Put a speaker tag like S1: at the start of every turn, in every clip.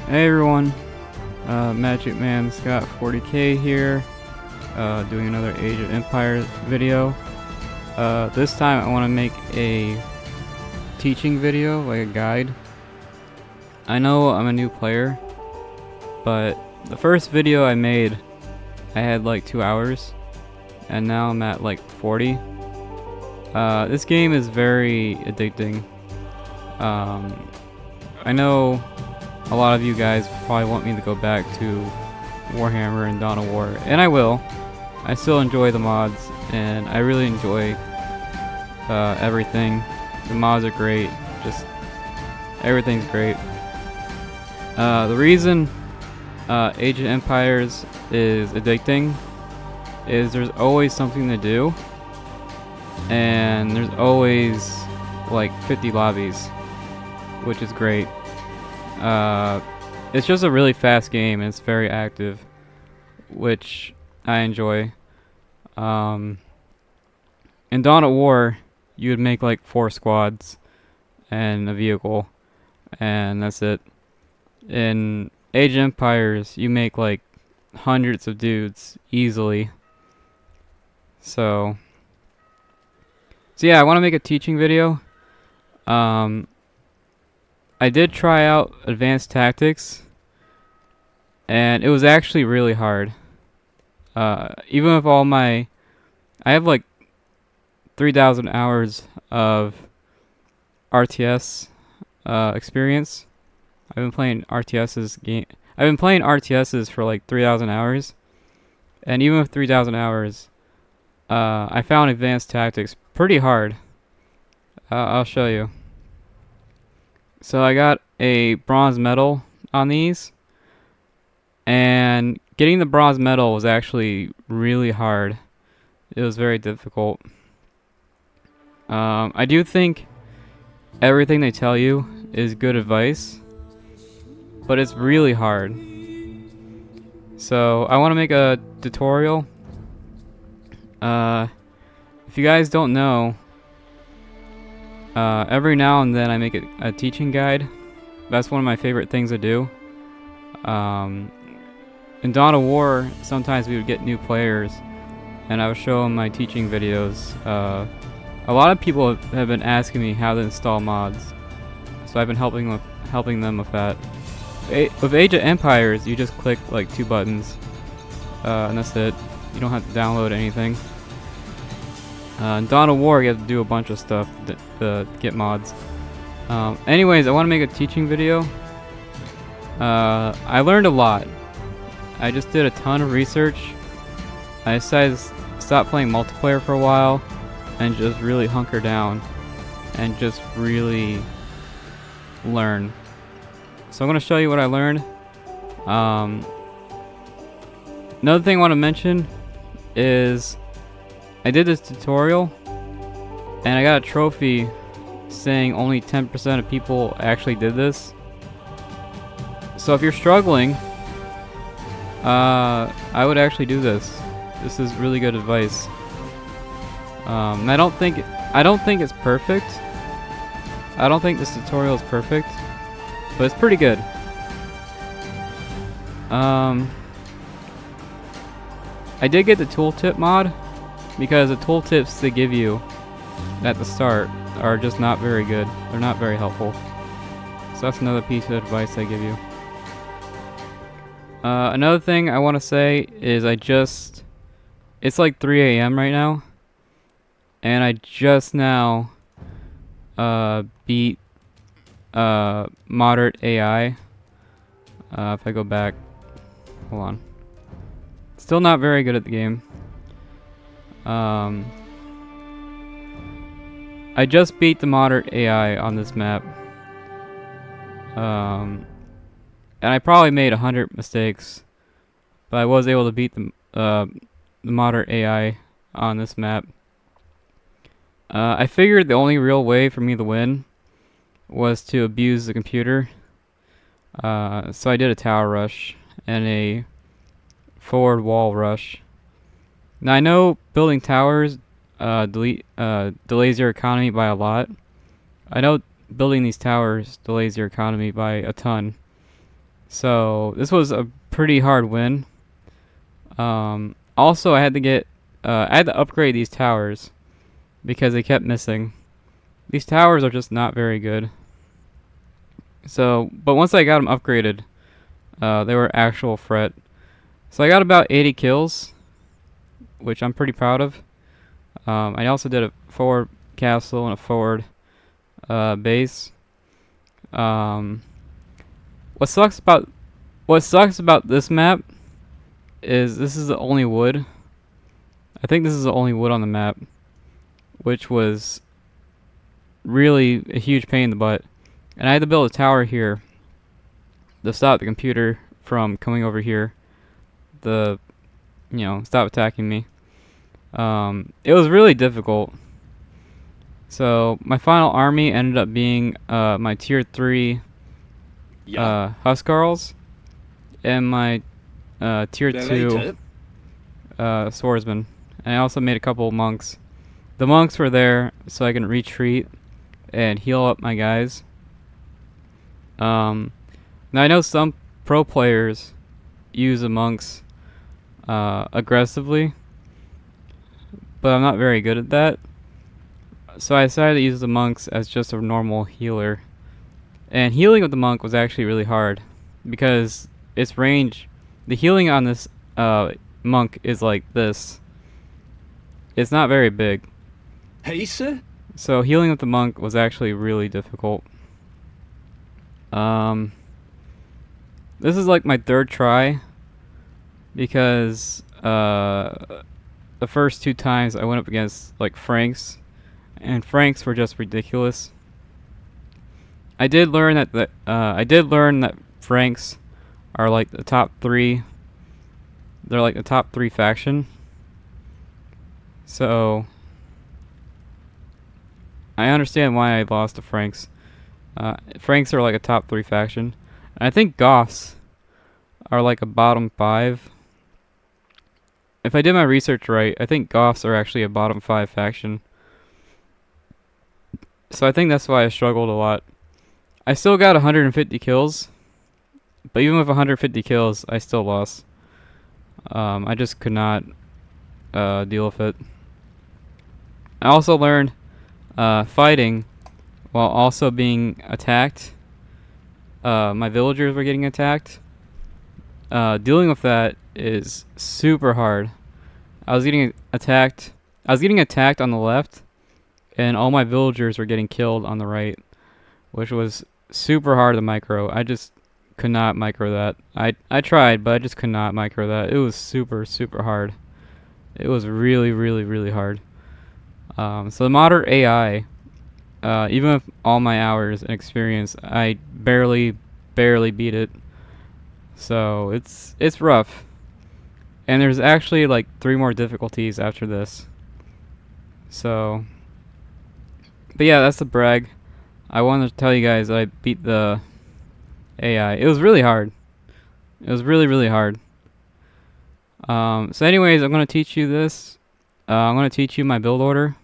S1: Hey everyone, Magic Man Scott 40K here, doing another Age of Empires video. This time I want to make a teaching video, like a guide. I know I'm a new player, but the first video I made, I had like 2 hours, and now I'm at like 40. This game is very addicting. I know a lot of you guys probably want me to go back to Warhammer and Dawn of War, and I will. I still enjoy the mods, and I really enjoy everything. The mods are great, just everything's great. The reason Age of Empires is addicting is there's always something to do, and there's always like 50 lobbies, which is great. It's just a really fast game, and it's very active, which I enjoy. In Dawn of War, you would make like 4 squads and a vehicle, and that's it. In Age of Empires, you make like hundreds of dudes easily. So yeah, I want to make a teaching video. I did try out Advanced Tactics, and it was actually really hard. Even with all I have like 3,000 hours of RTS experience. I've been playing RTSs for like 3,000 hours, and even with 3,000 hours, I found Advanced Tactics pretty hard. I'll show you. So I got a bronze medal on these, and getting the bronze medal was actually really hard. It was very difficult. I do think everything they tell you is good advice, but it's really hard. So I want to make a tutorial. If you guys don't know, every now and then I make a teaching guide. That's one of my favorite things to do. In Dawn of War, sometimes we would get new players, and I would show them my teaching videos. A lot of people have been asking me how to install mods, so I've been helping them with that. With Age of Empires, you just click like 2 buttons, and that's it. You don't have to download anything. In Dawn of War, you have to do a bunch of stuff to get mods. Anyways, I want to make a teaching video. I learned a lot. I just did a ton of research. I decided to stop playing multiplayer for a while and just really hunker down and just really learn. So I'm going to show you what I learned. Another thing I want to mention is I did this tutorial, and I got a trophy saying only 10% of people actually did this. So if you're struggling, I would actually do this. This is really good advice. And I don't think it's perfect. I don't think this tutorial is perfect, but it's pretty good. I did get the tooltip mod, because the tooltips they give you at the start are just not very good. They're not very helpful. So that's another piece of advice I give you. Another thing I want to say is it's like 3 a.m. right now, and I just now beat Moderate AI. If I go back, hold on. Still not very good at the game. I just beat the Moderate AI on this map. And I probably made 100 mistakes, but I was able to beat the Moderate AI on this map. I figured the only real way for me to win was to abuse the computer. So I did a tower rush and a forward wall rush. Now I know building towers delays your economy by a lot. I know building these towers delays your economy by a ton. So this was a pretty hard win. Also, I had to upgrade these towers because they kept missing. These towers are just not very good. So, but once I got them upgraded, they were actual threat. So I got about 80 kills, which I'm pretty proud of. I also did a forward castle and a forward base. What sucks about this map is this is the only wood. I think this is the only wood on the map, which was really a huge pain in the butt. And I had to build a tower here to stop the computer from coming over here. Stop attacking me. It was really difficult. So my final army ended up being my tier 3 Huskarls and my tier 2 swordsman. And I also made a couple monks. The monks were there so I can retreat and heal up my guys. Now I know some pro players use the monks aggressively, but I'm not very good at that. So I decided to use the monks as just a normal healer. And healing with the monk was actually really hard because its range, the healing on this monk is like this. It's not very big.
S2: Hey, sir.
S1: So healing with the monk was actually really difficult. This is like my third try because the first 2 times I went up against like Franks, and Franks were just ridiculous. I did learn that Franks are like the top 3. They're like the top 3 faction. So I understand why I lost to Franks. Franks are like a top 3 faction. And I think Goths are like a bottom 5. If I did my research right, I think Goths are actually a bottom 5 faction. So I think that's why I struggled a lot. I still got 150 kills, but even with 150 kills, I still lost. I just could not deal with it. I also learned fighting while also being attacked. My villagers were getting attacked. Dealing with that is super hard. I was getting attacked on the left, and all my villagers were getting killed on the right, which was super hard to micro. I just could not micro that. I tried, but I just could not micro that. It was super hard. It was really hard. So the moderate AI, even with all my hours and experience, I barely beat it. So it's rough. And there's actually like 3 more difficulties after this. So, but yeah, that's the brag. I wanted to tell you guys that I beat the AI. It was really hard. It was really hard. So anyways, I'm going to teach you this. I'm going to teach you my build order.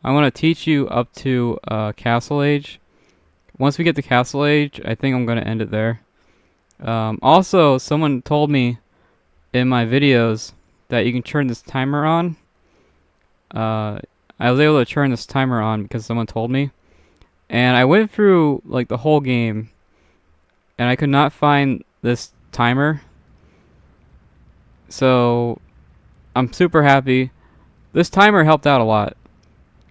S1: I'm going to teach you up to Castle Age. Once we get to Castle Age, I think I'm going to end it there. Also, someone told me in my videos that you can turn this timer on. I was able to turn this timer on because someone told me. And I went through like the whole game, and I could not find this timer. So I'm super happy. This timer helped out a lot.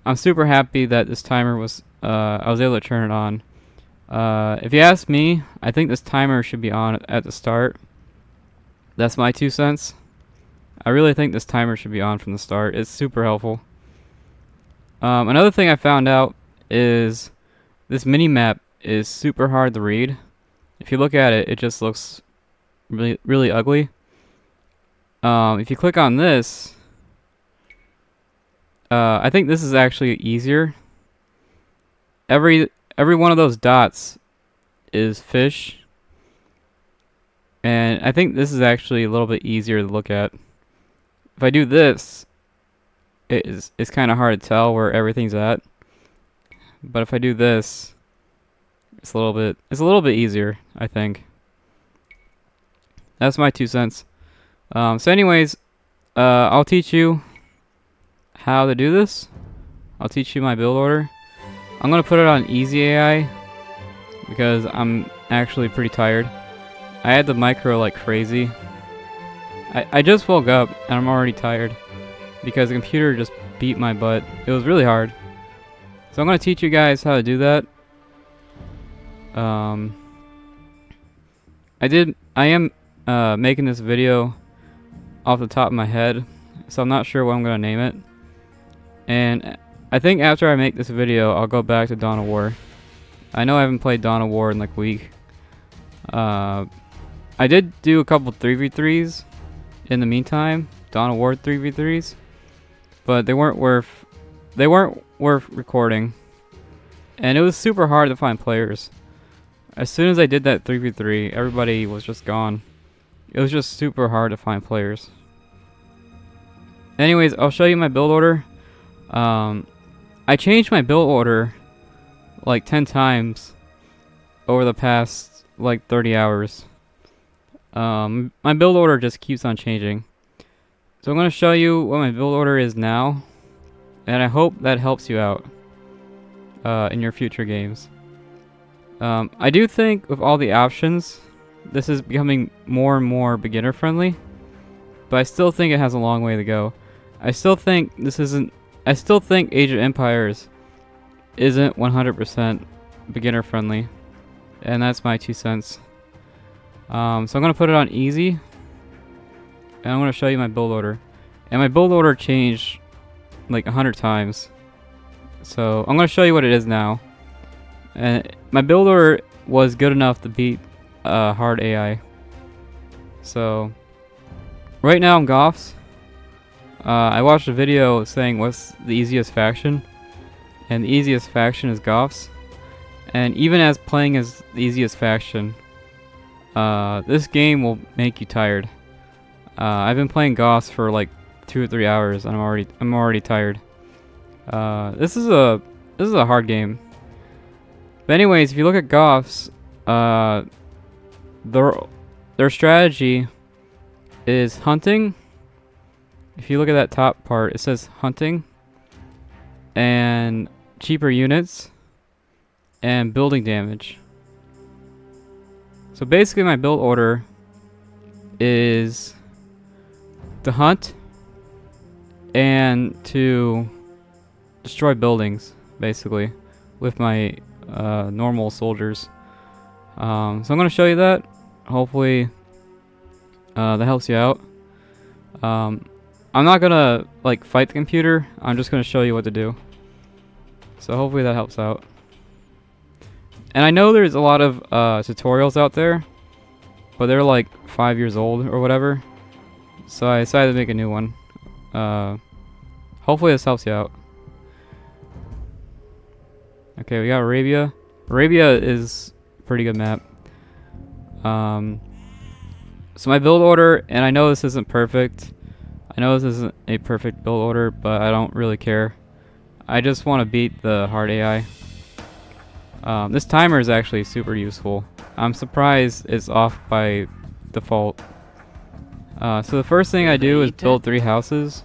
S1: I'm super happy that this timer was I was able to turn it on. If you ask me, I think this timer should be on at the start. That's my 2 cents. I really think this timer should be on from the start. It's super helpful. Another thing I found out is this mini-map is super hard to read. If you look at it, it just looks really ugly. If you click on this, I think this is actually easier. Every one of those dots is fish. And I think this is actually a little bit easier to look at. If I do this, it's kind of hard to tell where everything's at. But if I do this, it's a little bit easier, I think. That's my 2 cents. So anyways, I'll teach you how to do this. I'll teach you my build order. I'm gonna put it on easy AI because I'm actually pretty tired. I had the micro like crazy. I just woke up and I'm already tired because the computer just beat my butt. It was really hard. So I'm gonna teach you guys how to do that. I am making this video off the top of my head, so I'm not sure what I'm gonna name it. And I think after I make this video, I'll go back to Dawn of War. I know I haven't played Dawn of War in like a week. I did do a couple 3v3s in the meantime, Dawn of War 3v3s, but they weren't worth recording, and it was super hard to find players. As soon as I did that 3v3, everybody was just gone. It was just super hard to find players. Anyways, I'll show you my build order. I changed my build order like 10 times over the past like 30 hours. My build order just keeps on changing. So I'm going to show you what my build order is now, and I hope that helps you out in your future games. I do think with all the options, this is becoming more and more beginner friendly, but I still think it has a long way to go. I still think Age of Empires isn't 100% beginner friendly, and that's my 2 cents. So I'm gonna put it on easy, and I'm gonna show you my build order. And my build order changed like 100 times. So I'm gonna show you what it is now. And my build order was good enough to beat hard AI. So right now I'm Goths. I watched a video saying what's the easiest faction, and the easiest faction is Goths. And even as playing as the easiest faction, this game will make you tired. I've been playing Goths for like 2 or 3 hours, and I'm already tired. This is a hard game. But anyways, if you look at Goths, their strategy is hunting. If you look at that top part, it says hunting, and cheaper units, and building damage. So basically my build order is to hunt and to destroy buildings, basically, with my normal soldiers. So I'm going to show you that. Hopefully that helps you out. I'm not going to like fight the computer. I'm just going to show you what to do. So hopefully that helps out. And I know there's a lot of tutorials out there, but they're like 5 years old or whatever. So I decided to make a new one. Hopefully this helps you out. Okay, we got Arabia. Arabia is a pretty good map. So my build order, and I know this isn't perfect. I know this isn't a perfect build order, but I don't really care. I just want to beat the hard AI. This timer is actually super useful. I'm surprised it's off by default. So the first thing I do is build 3 houses.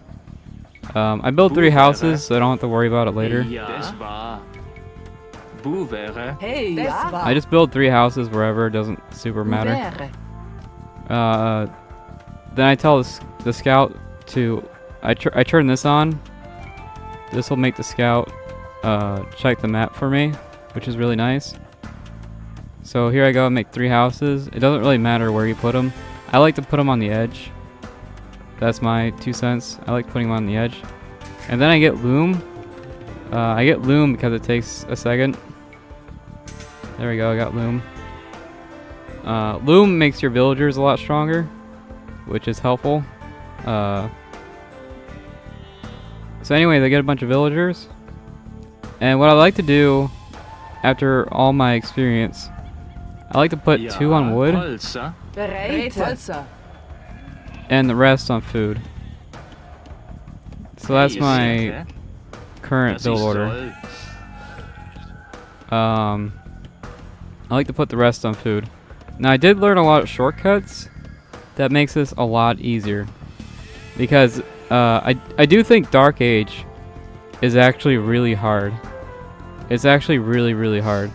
S1: I build 3 houses so I don't have to worry about it later. I just build 3 houses wherever, it doesn't super matter. Then I tell the scout to... I turn this on. This will make the scout check the map for me, which is really nice. So here I go, make 3 houses. It doesn't really matter where you put them. I like to put them on the edge. That's my 2 cents. I like putting them on the edge. And then I get loom. I get loom because it takes a second. There we go, I got loom. Loom makes your villagers a lot stronger, which is helpful. So anyway, they get a bunch of villagers. And what I like to do, after all my experience, I like to put 2 on wood, and the rest on food. So that's my current build order. I like to put the rest on food. Now I did learn a lot of shortcuts, that makes this a lot easier. Because I do think Dark Age is actually really hard. It's actually really hard.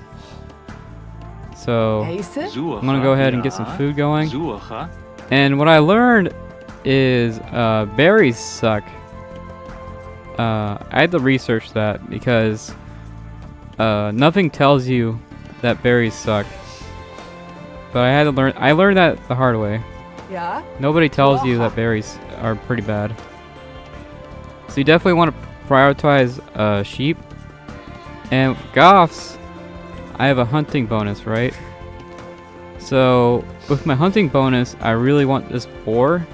S1: So I'm gonna go ahead and get some food going. And what I learned is berries suck. I had to research that because nothing tells you that berries suck. But I had to learn. I learned that the hard way.
S2: Yeah.
S1: Nobody tells you that berries are pretty bad. So you definitely want to prioritize sheep. And with Goths, I have a hunting bonus, right? So with my hunting bonus, I really want this boar,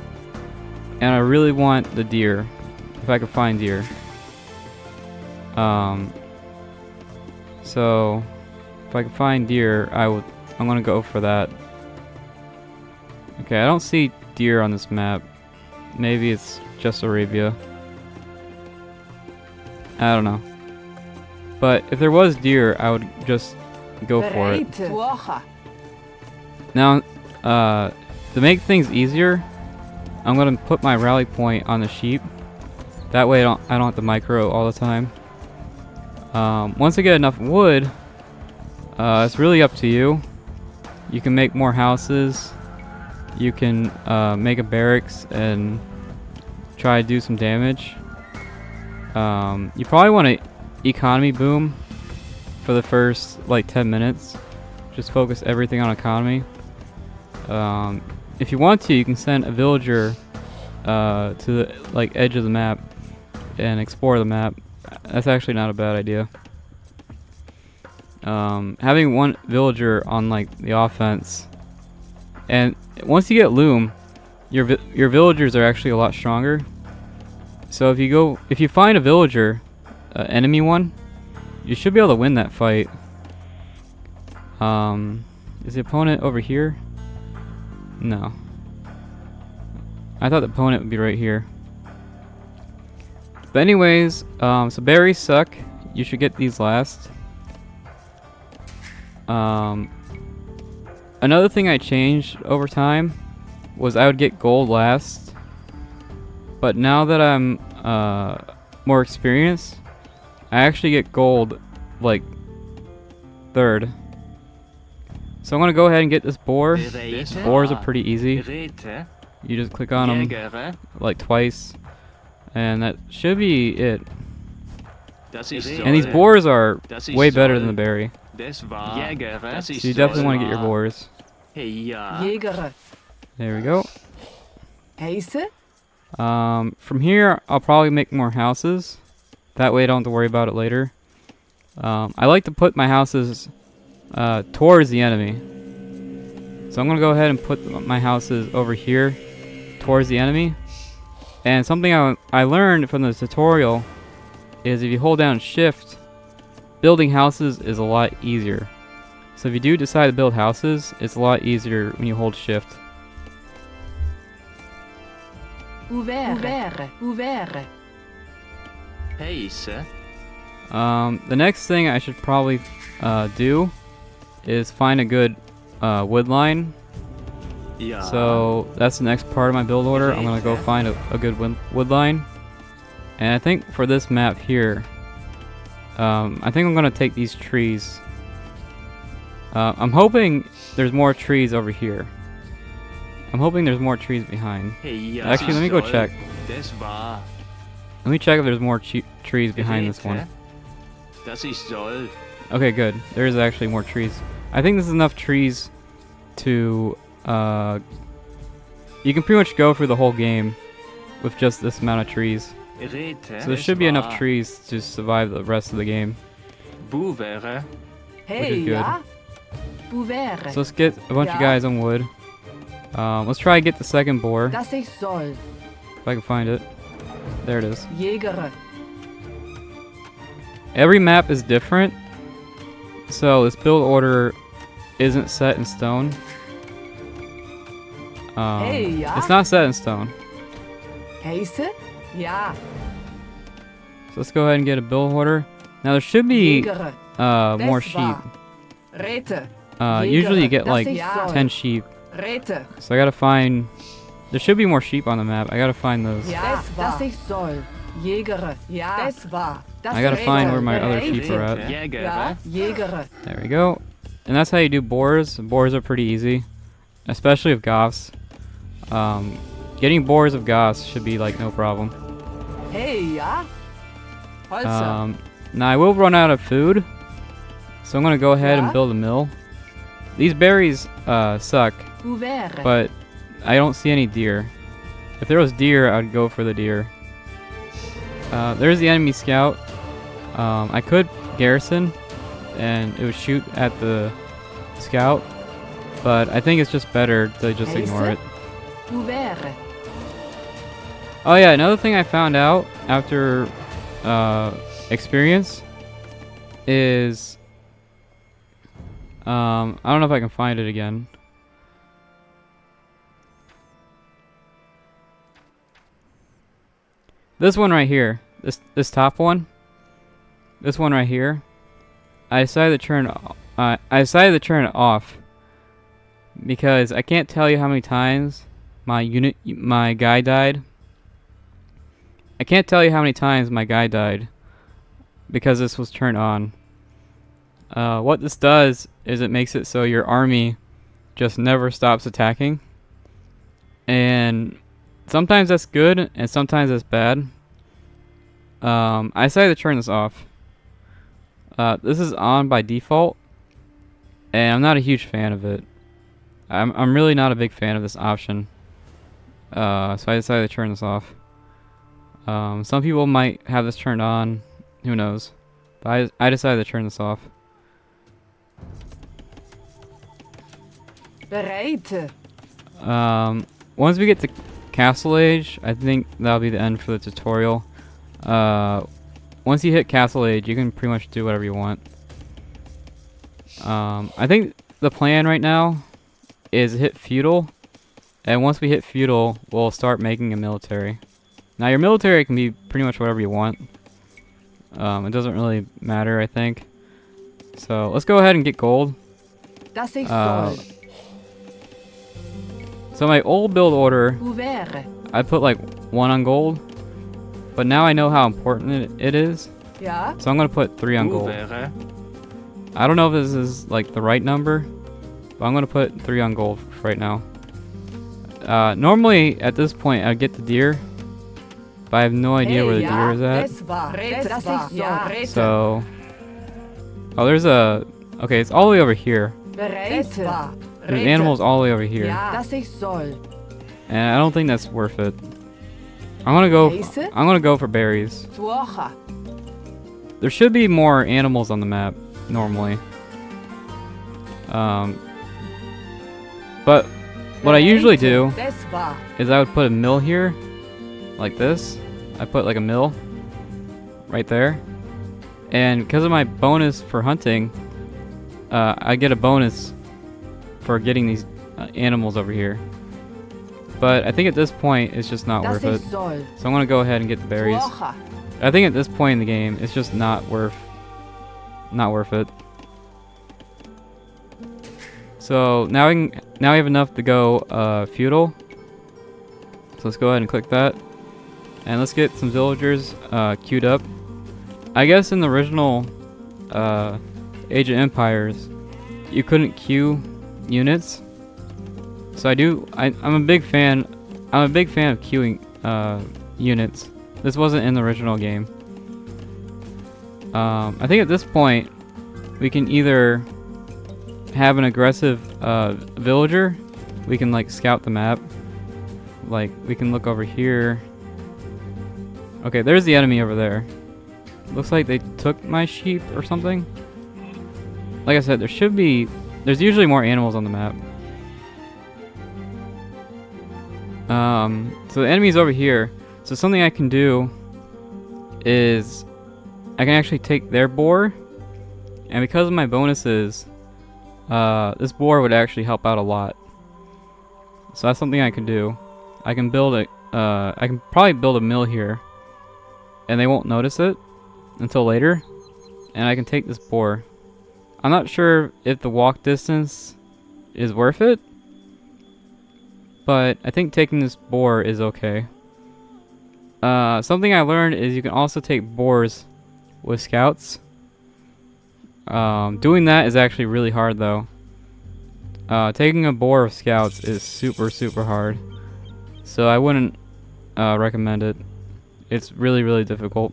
S1: and I really want the deer, if I could find deer. So if I can find deer, I'm gonna go for that. Okay, I don't see deer on this map. Maybe it's just Arabia. I don't know. But if there was deer, I would just go for it. Now, to make things easier, I'm gonna put my rally point on the sheep. That way I don't have to micro all the time. Once I get enough wood, it's really up to you. You can make more houses. You can make a barracks and try to do some damage. You probably want to economy boom for the first like 10 minutes. Just focus everything on economy. If you want to, you can send a villager to the edge of the map and explore the map. That's actually not a bad idea. Having one villager on the offense, and once you get loom, your villagers are actually a lot stronger. So if you find a villager, enemy one, you should be able to win that fight. Is the opponent over here? No. I thought the opponent would be right here. But anyways, so berries suck. You should get these last. Another thing I changed over time was I would get gold last. But now that I'm more experienced, I actually get gold third. So I'm gonna go ahead and get this boar. Boars are pretty easy. You just click on them twice, and that should be it. And these boars are way better than the berry. So you definitely want to get your boars. There we go. From here, I'll probably make more houses. That way I don't have to worry about it later. I like to put my houses towards the enemy. So I'm going to go ahead and put my houses over here towards the enemy. And something I learned from the tutorial is if you hold down shift, building houses is a lot easier. So if you do decide to build houses, it's a lot easier when you hold shift.
S2: Ouvert.
S1: The next thing I should probably do is find a good wood line. So that's the next part of my build order. I'm gonna go find a good wood line. And I think for this map here, I think I'm gonna take these trees. I'm hoping there's more trees over here. I'm hoping there's more trees behind. Actually, let me go check. Let me check if there's more trees behind this one. Okay, good. There is actually more trees. I think this is enough trees to... you can pretty much go through the whole game with just this amount of trees. So there should be enough trees to survive the rest of the game. Which is good. So let's get a bunch of guys on wood. Let's try to get the second boar. If I can find it. There it is. Every map is different, so this build order isn't set in stone. It's not set in stone. So let's go ahead and get a build order. Now there should be more sheep. Usually you get 10 sheep. So I gotta find There should be more sheep on the map. I gotta find those.
S2: Ja, das ich soll. Jägere. Ja, das war.
S1: I gotta find where my other sheep are at.
S2: Ja, Jägere.
S1: There we go. And that's how you do boars. Boars are pretty easy, especially with goths. Getting boars of goths should be like no problem.
S2: Hey, ja. Holzer.
S1: Now I will run out of food, so I'm gonna go ahead and build a mill. These berries suck,
S2: Ouvert.
S1: but I don't see any deer. If there was deer, I'd go for the deer. There's the enemy scout. I could garrison, and it would shoot at the scout, but I think it's just better to just ignore it.
S2: Ouvert.
S1: Oh yeah, another thing I found out after experience is I don't know if I can find it again. This one right here, this top one, this one right here, I decided to turn it off because I can't tell you how many times my guy died. I can't tell you how many times my guy died because this was turned on. What this does is it makes it so your army just never stops attacking, and sometimes that's good and sometimes that's bad. I decided to turn this off. This is on by default, and I'm not a huge fan of it. I'm really not a big fan of this option. So I decided to turn this off. Some people might have this turned on, who knows. But I decided to turn this off.
S2: Bereite.
S1: Once we get to Castle Age, I think that'll be the end for the tutorial. Once you hit Castle Age, you can pretty much do whatever you want. I think the plan right now is hit Feudal, and once we hit Feudal, we'll start making a military. Now your military can be pretty much whatever you want. It doesn't really matter, I think. So let's go ahead and get gold.
S2: Das ich soll.
S1: So my old build order,
S2: Ouvert.
S1: I put like 1 on gold, but now I know how important it is,
S2: Ja.
S1: so I'm gonna put 3 on gold. I don't know if this is like the right number, but I'm gonna put 3 on gold right now. Normally at this point I'd get the deer, but I have no idea where the deer is at.
S2: Das war. Das ich soll.
S1: So, oh, there's a, okay, it's all the way over here.
S2: Bereite.
S1: There's animals all the way over here,
S2: Ja. Das ich soll.
S1: and I don't think that's worth it. I'm gonna go for berries.
S2: Tuocha.
S1: There should be more animals on the map normally. But what I usually do
S2: Das war.
S1: is I would put a mill here, like this. I put like a mill right there, and because of my bonus for hunting, I get a bonus for getting these animals over here. But I think at this point it's just not
S2: Das
S1: worth
S2: ich
S1: it.
S2: soll.
S1: So I'm gonna go ahead and get the berries.
S2: Tuocha.
S1: I think at this point in the game it's just not worth it. So now we have enough to go feudal. So let's go ahead and click that, and let's get some villagers queued up. I guess in the original Age of Empires, you couldn't queue units. So I'm a big fan. I'm a big fan of queuing units. This wasn't in the original game. I think at this point we can either have an aggressive villager. We can like scout the map. Like we can look over here. Okay, there's the enemy over there. Looks like they took my sheep or something. Like I said, there's usually more animals on the map. So the enemy's over here. So something I can do is I can actually take their boar, and because of my bonuses, this boar would actually help out a lot. So that's something I can do. I can probably build a mill here, and they won't notice it until later, and I can take this boar. I'm not sure if the walk distance is worth it, but I think taking this boar is okay. Something I learned is you can also take boars with scouts. Doing that is actually really hard though. Taking a boar with scouts is super hard. So I wouldn't recommend it. It's really difficult.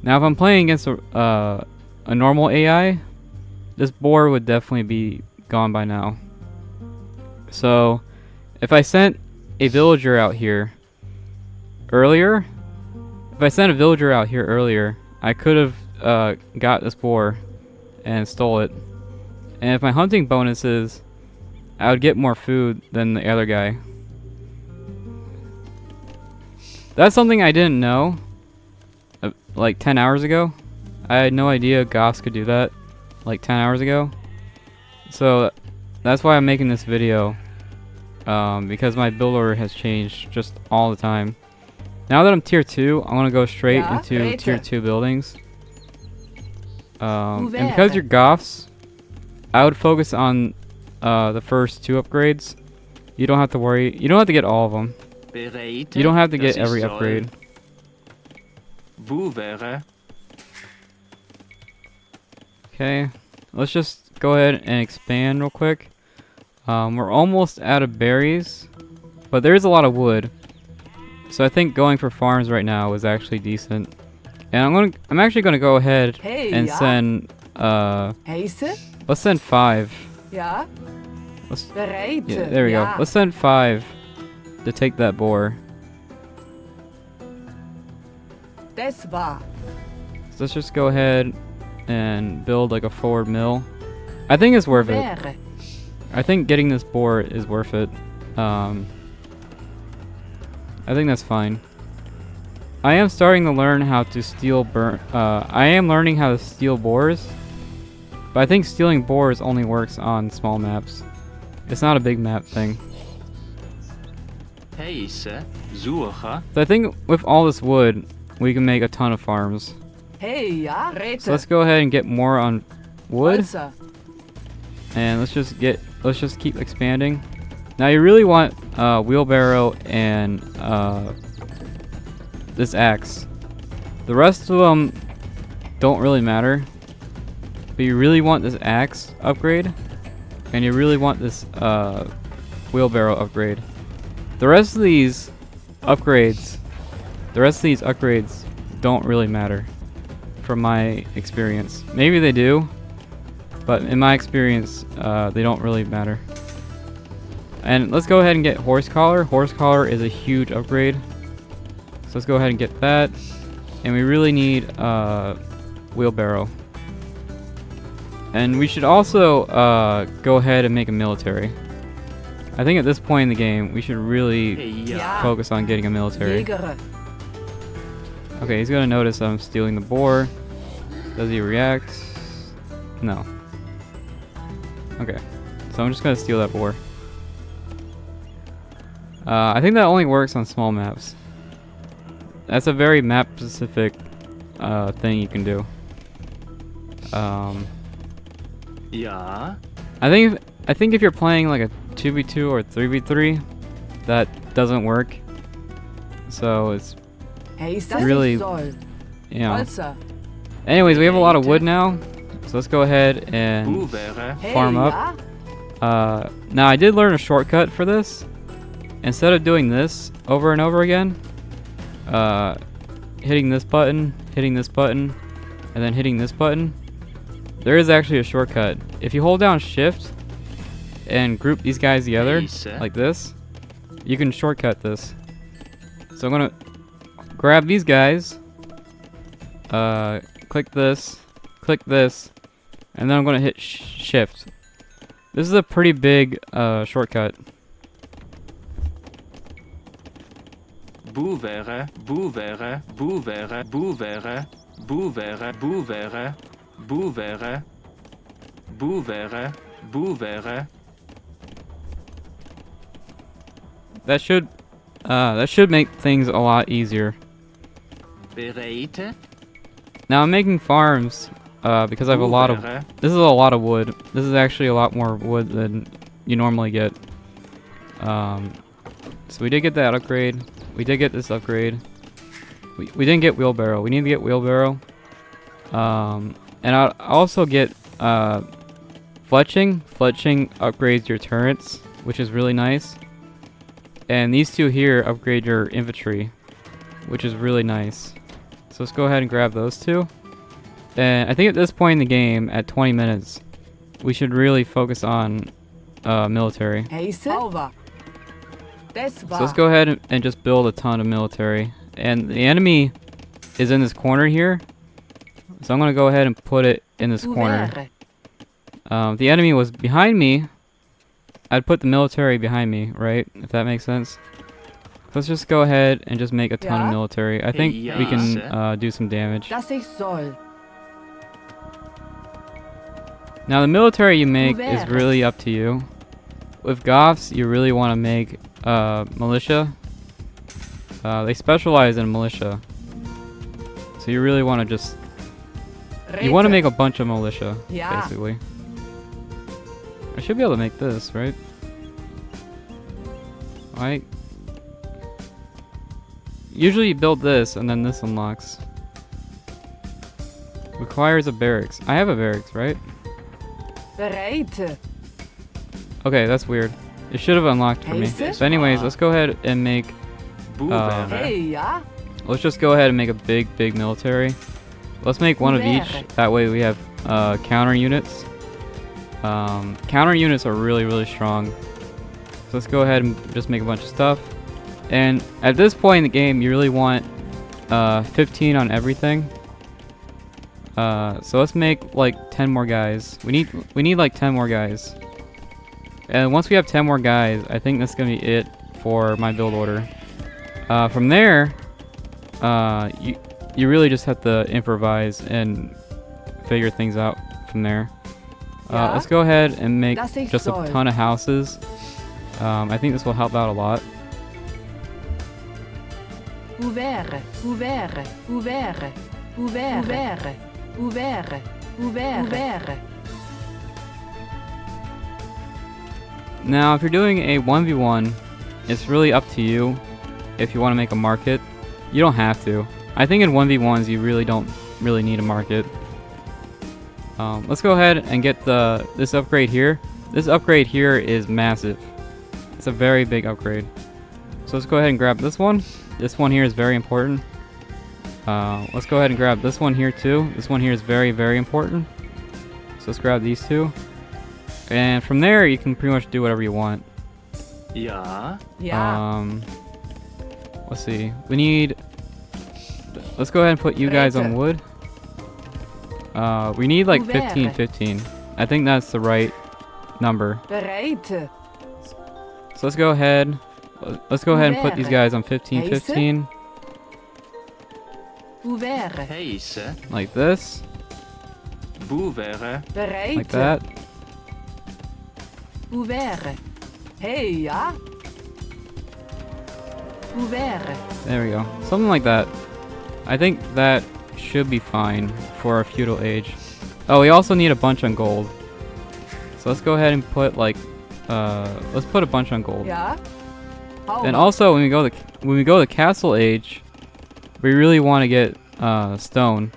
S1: Now if I'm playing against a normal AI, this boar would definitely be gone by now. So if I sent a villager out here earlier, I could have got this boar and stole it. And if my hunting bonuses, I would get more food than the other guy. That's something I didn't know like 10 hours ago. I had no idea Goths could do that like 10 hours ago. So that's why I'm making this video, because my build order has changed just all the time. Now that I'm tier 2, I want to go straight into tier 2 buildings. And because you're Goths, I would focus on the first 2 upgrades. You don't have to worry. You don't have to get all of them. You don't have to get every upgrade. Okay, let's just go ahead and expand real quick. We're almost out of berries, but there's a lot of wood. So I think going for farms right now is actually decent. And I'm actually gonna go ahead and send let's send 5.
S2: Yeah.
S1: Yeah, there we go. Let's send 5 to take that boar.
S2: So
S1: let's just go ahead and build like a forward mill. I think it's worth it. I think getting this boar is worth it. I think that's fine. I am starting to learn how to steal I am learning how to steal boars, but I think stealing boars only works on small maps. It's not a big map thing. So I think with all this wood, we can make a ton of farms. So let's go ahead and get more on wood, and let's just keep expanding. Now you really want wheelbarrow and this axe. The rest of them don't really matter, but you really want this axe upgrade, and you really want this wheelbarrow upgrade. The rest of these upgrades don't really matter from my experience. Maybe they do, but in my experience, they don't really matter. And let's go ahead and get horse collar. Horse collar is a huge upgrade. So let's go ahead and get that. And we really need wheelbarrow. And we should also go ahead and make a military. I think at this point in the game, we should really focus on getting a military. Okay, he's gonna notice I'm stealing the boar. Does he react? No. Okay, so I'm just gonna steal that boar. I think that only works on small maps. That's a very map-specific thing you can do.
S3: Yeah.
S1: I think if you're playing like a 2v2 or 3v3, that doesn't work. So it's really, you know. Anyways, we have a lot of wood now, so let's go ahead and farm up. Now I did learn a shortcut for this. Instead of doing this over and over again, hitting this button, and then hitting this button, there is actually a shortcut. If you hold down shift and group these guys together like this, you can shortcut this. So I'm gonna grab these guys, click this, and then I'm gonna hit shift. This is a pretty big shortcut.
S3: Boevere, boevere, boevere, boevere, boevere, boevere, boevere, boevere, boevere.
S1: That should make things a lot easier.
S3: Bereite.
S1: Now I'm making farms because I have a lot of. This is a lot of wood. This is actually a lot more wood than you normally get. So we did get that upgrade. We did get this upgrade. We didn't get wheelbarrow. We need to get wheelbarrow. And I'll also get fletching. Fletching upgrades your turrets, which is really nice. And these two here upgrade your infantry, which is really nice. So let's go ahead and grab those two. And I think at this point in the game, at 20 minutes, we should really focus on military.
S2: Over.
S1: So let's go ahead and just build a ton of military. And the enemy is in this corner here. So I'm going to go ahead and put it in this corner. If the enemy was behind me, I'd put the military behind me, right? If that makes sense. Let's just go ahead and just make a ton of military. I think we can do some damage.
S2: Das ich soll.
S1: Now the military you make is really up to you. With Goths, you really want to make militia. They specialize in militia. So you really want to just... You want to make a bunch of militia, basically. I should be able to make this, right? Alright. Usually you build this, and then this unlocks. Requires a barracks. I have a barracks, right?
S2: Bereit.
S1: Okay, that's weird. It should have unlocked for me. But anyways, let's go ahead and make...
S2: Hey, ja?
S1: Let's just go ahead and make a big military. Let's make one of each. That way we have counter units. Counter units are really strong. So let's go ahead and just make a bunch of stuff. And at this point in the game, you really want 15 on everything. So let's make like 10 more guys. We need like 10 more guys. And once we have 10 more guys, I think that's gonna be it for my build order. From there, you really just have to improvise and figure things out from there. Let's go ahead and make just a ton of houses. I think this will help out a lot.
S2: Ouvert, ouvert, ouvert, ouvert, ouvert, ouvert, ouvert.
S1: Now, if you're doing a 1v1, it's really up to you if you want to make a market. You don't have to. I think in 1v1s you really don't need a market. Let's go ahead and get this upgrade here. This upgrade here is massive. It's a very big upgrade. So let's go ahead and grab this one. This one here is very important. Let's go ahead and grab this one here too. This one here is very important. So let's grab these two. And from there you can pretty much do whatever you want.
S3: Yeah.
S1: Let's see. We need... Let's go ahead and put you guys on wood. We need like 15. I think that's the right number.
S2: Bereit.
S1: So let's go ahead. Let's go ahead and put these guys on 15.
S2: Ouvert.
S3: Heise.
S1: Like this.
S3: Bouvere.
S2: Bereit.
S1: Like that.
S2: Ouvert. Hey, ja? Ouvert.
S1: There we go. Something like that. I think that should be fine for a feudal age. Oh, we also need a bunch on gold. So let's go ahead and put like let's put a bunch on gold.
S2: Yeah.
S1: And also when we go to castle age, we really want to get stone.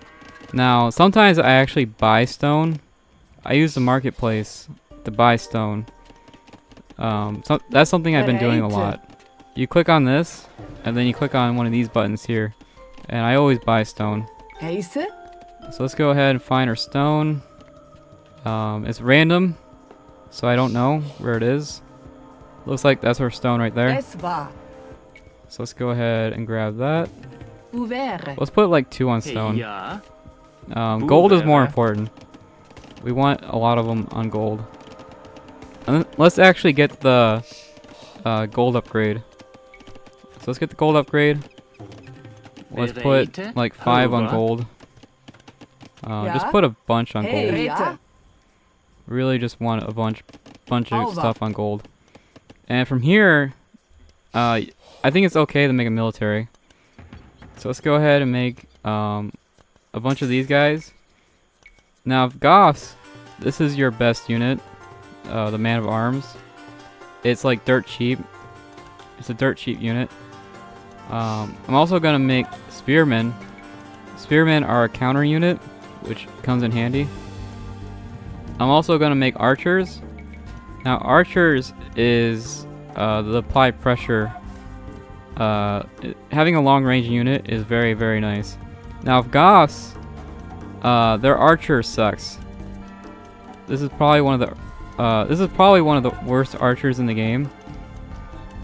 S1: Now, sometimes I actually buy stone. I use the marketplace to buy stone. So that's something I've been doing a lot. You click on this, and then you click on one of these buttons here, and I always buy stone.
S2: Heise.
S1: So let's go ahead and find our stone. It's random, so I don't know where it is. Looks like that's our stone right there.
S2: Es war.
S1: So let's go ahead and grab that.
S2: Ouvert.
S1: Let's put like 2 on stone.
S3: Yeah.
S1: Gold is more important. We want a lot of them on gold. And let's actually get the gold upgrade. So let's get the gold upgrade. Let's put like 5 on gold. Just put a bunch on gold.
S2: Ja?
S1: Really just want a bunch of stuff on gold. And from here, I think it's okay to make a military. So let's go ahead and make a bunch of these guys. Now, if Goths, this is your best unit, the Man of Arms. It's like dirt cheap, It's a dirt cheap unit. I'm also gonna make spearmen. Spearmen are a counter unit, which comes in handy. I'm also gonna make archers. Now archers is the apply pressure. Having a long range unit is very, very nice. Now Goths, their archer sucks. This is probably one of the worst archers in the game.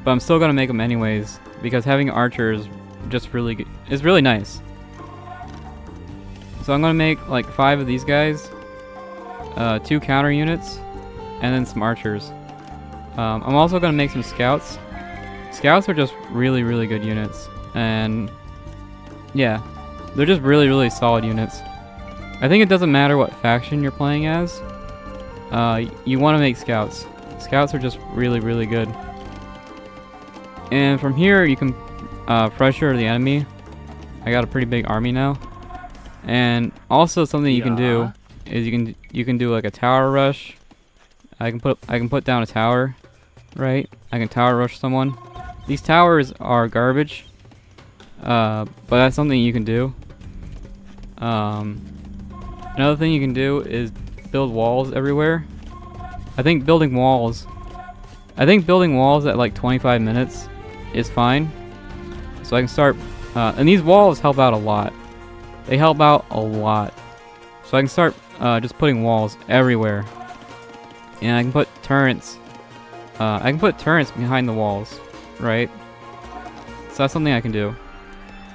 S1: But I'm still gonna make them anyways because having archers just really good, is really nice. So I'm gonna make like 5 of these guys, 2 counter units, and then some archers. I'm also gonna make some scouts. Scouts are just really, really good units, and yeah, they're just really, really solid units. I think it doesn't matter what faction you're playing as. You want to make scouts. Scouts are just really, really good. And from here, you can pressure the enemy. I got a pretty big army now. And also something you can do is you can do like a tower rush. I can put down a tower, right? I can tower rush someone. These towers are garbage, but that's something you can do. Another thing you can do is build walls everywhere. I think building walls at like 25 minutes is fine. So I can start, and these walls help out a lot. They help out a lot. So I can start just putting walls everywhere. And I can put turrets. I can put turrets behind the walls, right? So that's something I can do.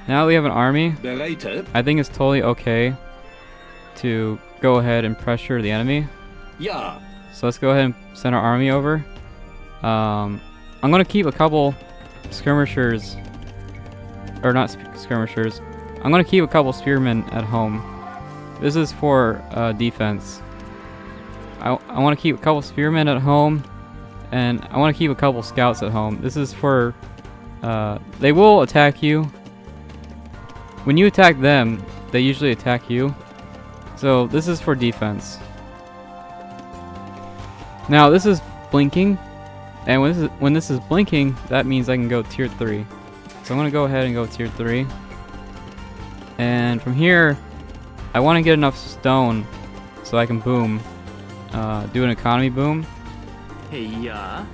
S1: Now that we have an army, I think it's totally okay to go ahead and pressure the enemy.
S4: Yeah.
S1: So let's go ahead and send our army over. I'm gonna keep a couple skirmishers, or not skirmishers. I'm gonna keep a couple spearmen at home. This is for defense. I want to keep a couple spearmen at home, and I want to keep a couple scouts at home. This is for they will attack you. When you attack them, they usually attack you. So this is for defense. Now this is blinking, and when this is blinking, that means I can go tier 3. So I'm gonna go ahead and go tier 3. And from here, I want to get enough stone so I can boom, do an economy boom.
S3: Hey, yeah.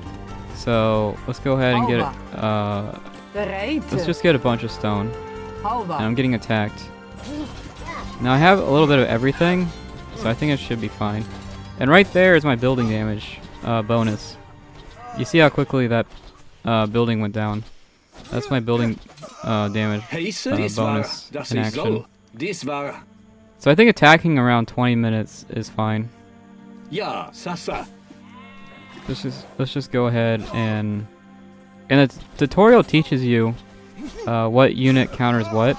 S1: So let's go ahead and get it. Let's just get a bunch of stone. And I'm getting attacked. Now I have a little bit of everything, so I think it should be fine. And right there is my building damage bonus. You see how quickly that building went down. That's my building damage bonus in action. So I think attacking around 20 minutes is fine.
S4: Yeah, Sasa.
S1: Let's just go ahead and the tutorial teaches you what unit counters what.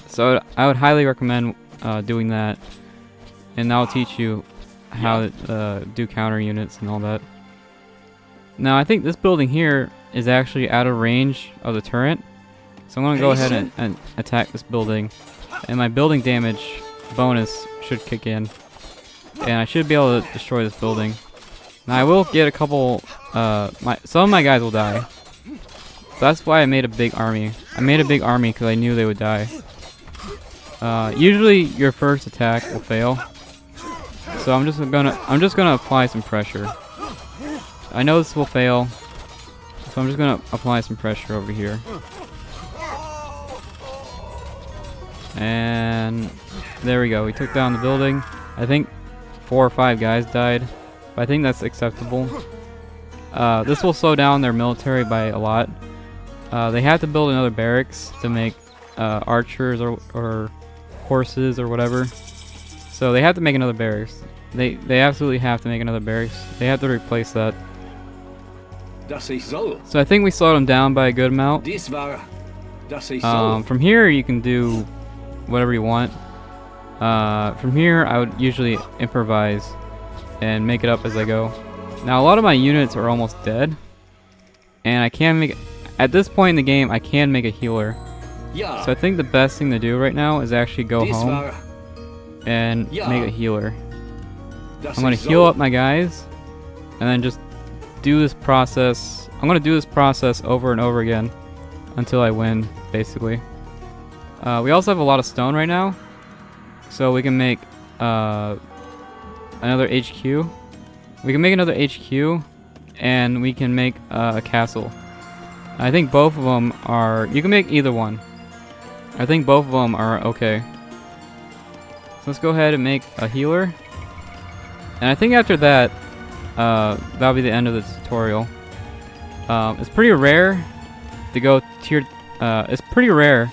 S1: So I would highly recommend doing that, and that'll teach you how to do counter units and all that. Now I think this building here is actually out of range of the turret, so I'm gonna go ahead and attack this building, and my building damage bonus should kick in, and I should be able to destroy this building. Now I will get a couple. Some of my guys will die. So that's why I made a big army. I made a big army because I knew they would die. Usually your first attack will fail, so I'm just gonna apply some pressure. I know this will fail, so I'm just gonna apply some pressure over here. And there we go. We took down the building. I think 4 or 5 guys died, but I think that's acceptable. This will slow down their military by a lot. They have to build another barracks to make archers or horses or whatever. So they have to make another barracks. They absolutely have to make another barracks. They have to replace that. So I think we slowed them down by a good amount. From here you can do whatever you want. From here I would usually improvise and make it up as I go. Now a lot of my units are almost dead, and I can make, at this point in the game, I can make a healer. So I think the best thing to do right now is actually go home and make a healer. I'm gonna heal up my guys, and then just do this process I'm gonna do this process over and over again until I win, basically. We also have a lot of stone right now, so we can make another HQ. We can make another HQ, and we can make a castle. I think both of them are... You can make either one. I think both of them are okay. So let's go ahead and make a healer. And I think after that, that'll be the end of the tutorial. It's pretty rare to go tier... it's pretty rare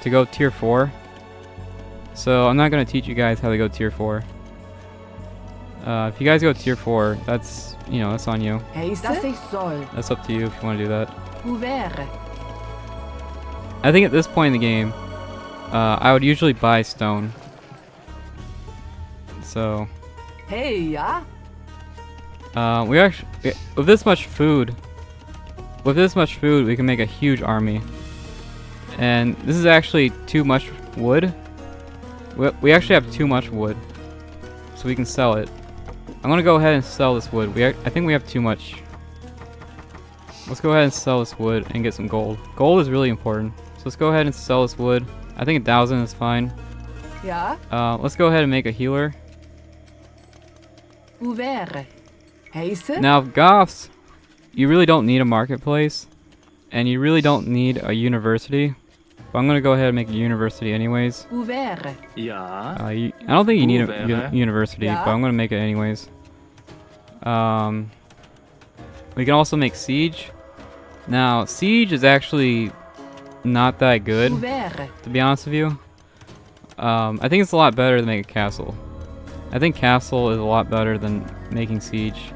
S1: to go tier 4. So I'm not going to teach you guys how to go tier 4. If you guys go tier 4, that's, you know, that's on you.
S2: Das ich soll.
S1: That's up to you if you want to do that.
S2: Hoe wäre?
S1: I think at this point in the game, I would usually buy stone. So,
S2: Hey, ja?
S1: we actually, with this much food, we can make a huge army. And this is actually too much wood. We actually have too much wood, so we can sell it. I'm gonna go ahead and sell this wood. I think we have too much. Let's go ahead and sell this wood and get some gold. Gold is really important. So let's go ahead and sell this wood. I think 1,000 is fine.
S2: Ja?
S1: Let's go ahead and make a healer.
S2: Hoe wäre? Heiße?
S1: Now, Goths, you really don't need a marketplace, and you really don't need a university. But I'm gonna go ahead and make a university anyways.
S2: Hoe wäre?
S3: Ja.
S1: I don't think you need a
S3: Wäre.
S1: university,
S2: Yeah.
S1: but I'm gonna make it anyways. We can also make siege. Now, siege is actually not that good,
S2: Hoe wäre?
S1: to be honest with you. I think it's a lot better to make a castle. I think castle is a lot better than making siege.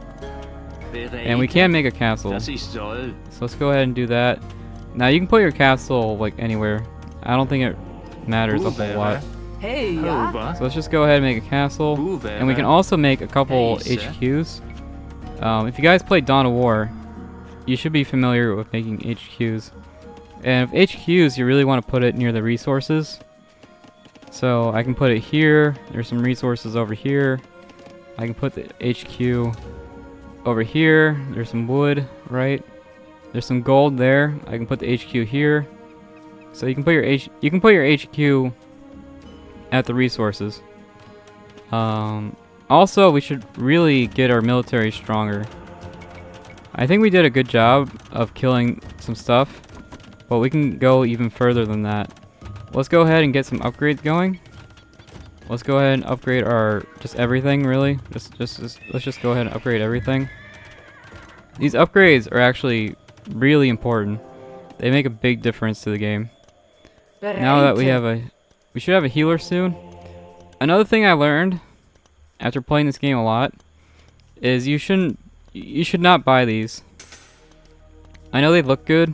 S1: And we can make a castle.
S3: Das ich soll.
S1: So let's go ahead and do that. Now you can put your castle like anywhere. I don't think it matters a whole lot.
S2: Hey, ja?
S3: Over.
S1: So let's just go ahead and make a castle. And we can also make a couple
S3: Hey, sir.
S1: HQs. If you guys play Dawn of War, you should be familiar with making HQs. And if HQs, you really want to put it near the resources. So I can put it here. There's some resources over here. I can put the HQ over here. There's some wood, right? There's some gold there. I can put the HQ here. So you can put your HQ at the resources. Also, we should really get our military stronger. I think we did a good job of killing some stuff, but we can go even further than that. Let's go ahead and get some upgrades going. Let's go ahead and upgrade our just everything, really. Let's just go ahead and upgrade everything. These upgrades are actually really important. They make a big difference to the game. Now that we should have a healer soon. Another thing I learned after playing this game a lot is you should not buy these. I know they look good.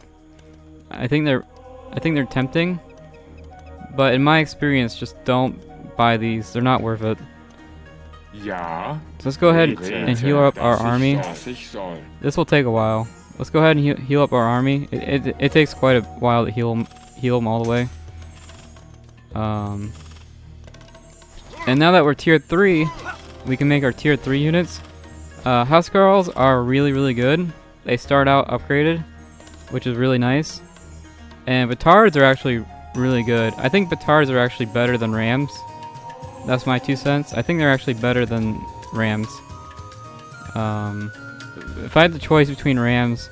S1: I think they're tempting, but in my experience, just don't buy these. They're not worth it.
S5: Ja.
S1: So let's go ahead and heal up our army.
S5: Was ich soll.
S1: This will take a while. Let's go ahead and heal up our army. It takes quite a while to heal them all the way. And now that we're tier 3, we can make our tier 3 units. Housecarls are really good. They start out upgraded, which is really nice. And Batards are actually really good. I think Batards are actually better than Rams. That's my 2 cents. I think they're actually better than Rams. If I had the choice between Rams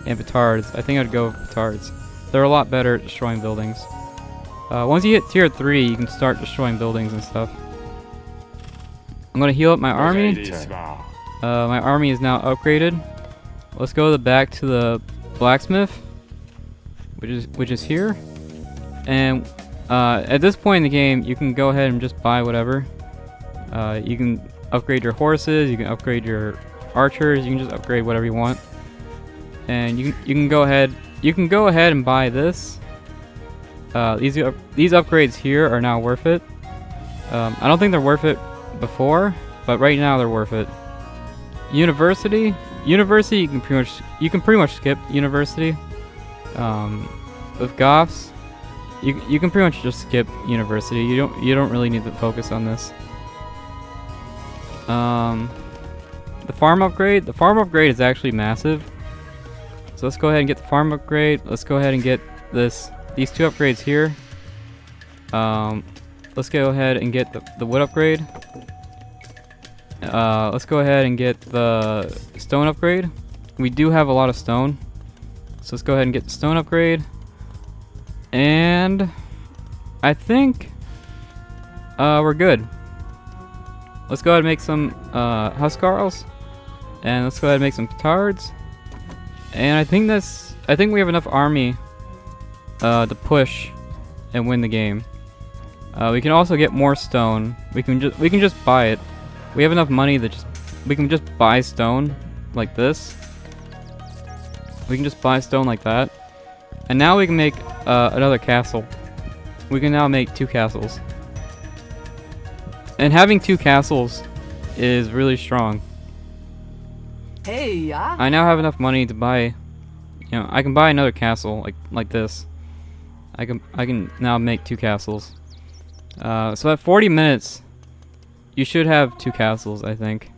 S1: and Batards, I think I'd go with Batards. They're a lot better at destroying buildings. Once you hit tier 3, you can start destroying buildings and stuff. I'm gonna heal up my army.
S5: Dies wahr.
S1: My army is now upgraded. Let's go back to the blacksmith, which is here. And at this point in the game, you can go ahead and just buy whatever. You can upgrade your horses. You can upgrade your archers. You can just upgrade whatever you want. And you can go ahead. You can go ahead and buy this. These upgrades here are now worth it. I don't think they're worth it before, but right now they're worth it. University, you can pretty much skip university. With Goths, you can pretty much just skip university. You don't really need to focus on this. The farm upgrade is actually massive. So let's go ahead and get the farm upgrade. Let's go ahead and get these 2 upgrades here. Let's go ahead and get the wood upgrade. Let's go ahead and get the stone upgrade. We do have a lot of stone. So let's go ahead and get the stone upgrade. And I think we're good. Let's go ahead and make some huskarls. And let's go ahead and make some petards. And I think we have enough army to push and win the game. We can also get more stone. We can just buy it. We have enough money that we can just buy stone like this. We can just buy stone like that. And now we can make another castle. We can now make 2 castles. And having 2 castles is really strong.
S2: Hey, yeah.
S1: I now have enough money to buy, I can buy another castle like this. I can now make 2 castles. So at 40 minutes, you should have 2 castles, I think.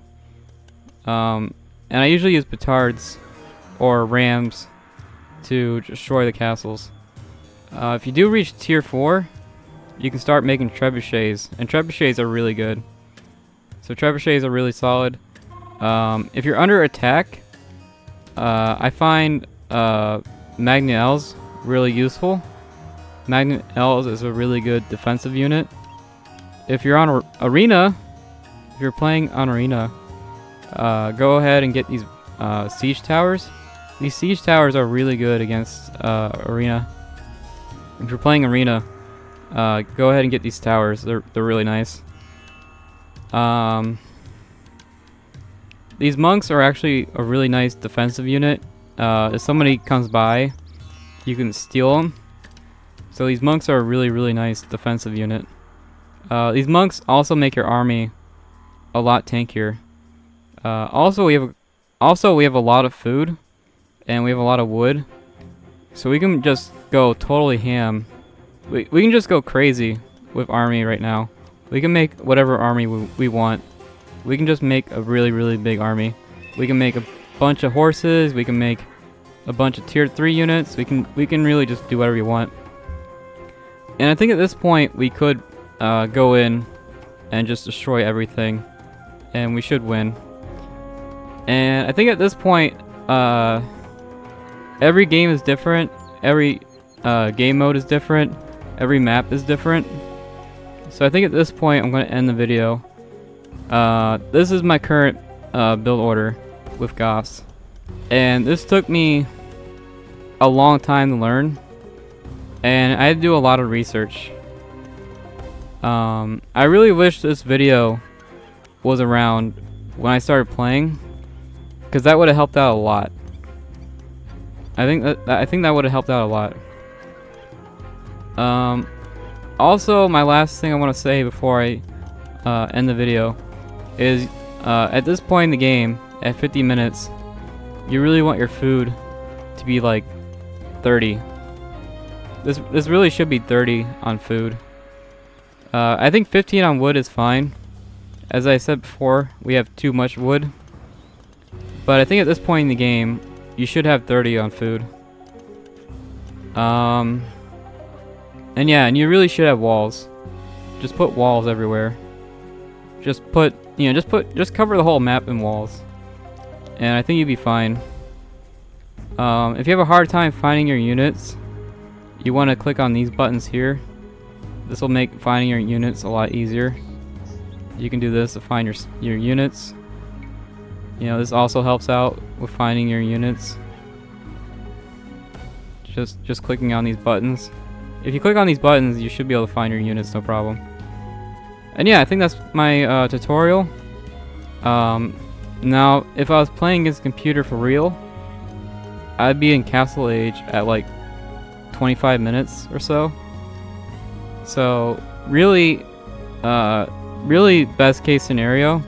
S1: And I usually use petards or rams to destroy the castles. If you do reach tier 4, you can start making trebuchets, and trebuchets are really good. So trebuchets are really solid. If you're under attack, I find Magnet Elves really useful. Magnet Elves is a really good defensive unit. If you're on Arena, if you're playing on Arena, go ahead and get these siege towers. These siege towers are really good against Arena. If you're playing Arena, go ahead and get these towers. They're really nice. These monks are actually a really nice defensive unit. If somebody comes by, you can steal them. So these monks are a really nice defensive unit. These monks also make your army a lot tankier. Also we have a lot of food, and we have a lot of wood, so we can just go totally ham. We can just go crazy with army right now. We can make whatever army we want. We can just make a really big army. We can make a bunch of horses. We can make a bunch of tier 3 units. We can really just do whatever you want. And I think at this point we could go in and just destroy everything, and we should win. And I think at this point, every game is different. Every game mode is different. Every map is different. So I think at this point I'm going to end the video. This is my current build order with Goths, and this took me a long time to learn, and I had to do a lot of research. I really wish this video was around when I started playing, because that would have helped out a lot. I think that would have helped out a lot. Also, my last thing I want to say before I end the video is at this point in the game, at 50 minutes, you really want your food to be like 30. This really should be 30 on food. I think 15 on wood is fine. As I said before, we have too much wood. But I think at this point in the game, you should have 30 on food. And yeah, and you really should have walls. Just put walls everywhere. Just cover the whole map in walls. And I think you'd be fine. If you have a hard time finding your units, you want to click on these buttons here. This will make finding your units a lot easier. You can do this to find your units. This also helps out with finding your units. Just clicking on these buttons. If you click on these buttons, you should be able to find your units, no problem. And yeah, I think that's my tutorial. Now, if I was playing against a computer for real, I'd be in Castle Age at like 25 minutes or so. So really best case scenario,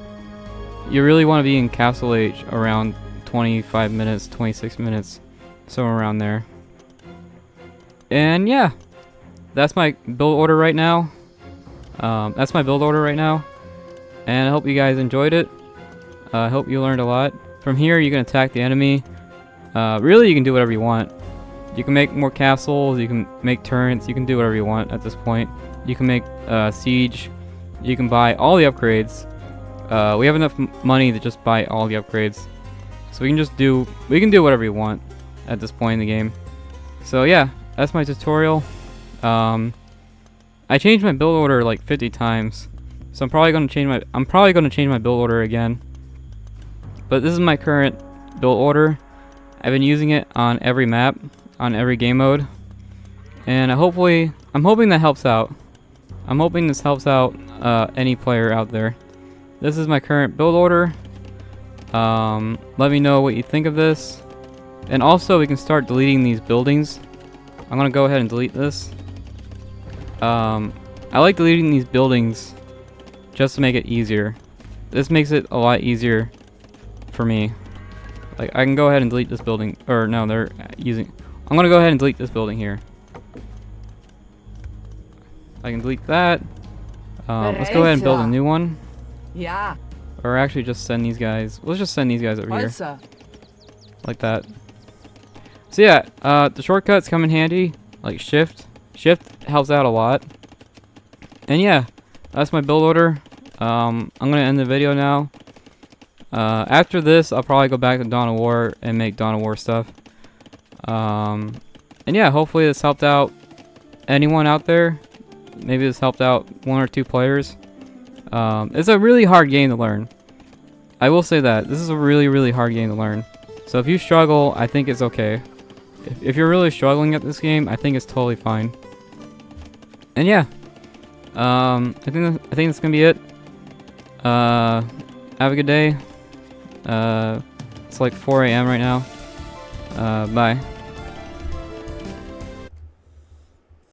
S1: you really want to be in Castle Age around 25 minutes, 26 minutes, somewhere around there. And yeah, that's my build order right now. And I hope you guys enjoyed it. I hope you learned a lot. From here, you can attack the enemy, Really, you can do whatever you want. You can make more castles, you can make turrets, you can do whatever you want at this point. You can make siege, you can buy all the upgrades. We have enough money to just buy all the upgrades. So we can do whatever we want at this point in the game. So yeah, that's my tutorial. I changed my build order like 50 times. So I'm probably gonna change my build order again. But this is my current build order. I've been using it on every map, on every game mode, and I'm hoping that helps out. I'm hoping this helps out any player out there. This is my current build order. Let me know what you think of this, and also we can start deleting these buildings. I'm gonna go ahead and delete this. I like deleting these buildings just to make it easier. This makes it a lot easier for me. Like, I can go ahead and delete this building, or no, I'm gonna go ahead and delete this building here. I can delete that. Let's go ahead and build a new one.
S2: Yeah.
S1: Or actually just send these guys. Let's just send these guys over here.
S2: Also.
S1: Like that. So yeah, the shortcuts come in handy. Like shift. Shift helps out a lot. And yeah, that's my build order. I'm gonna end the video now. After this, I'll probably go back to Dawn of War and make Dawn of War stuff. And yeah, hopefully this helped out anyone out there. Maybe this helped out 1 or 2 players. It's a really hard game to learn. I will say that. This is a really, really hard game to learn. So if you struggle, I think it's okay. If you're really struggling at this game, I think it's totally fine. And yeah. I think that's gonna be it. Have a good day. It's like 4 a.m. right now. Bye.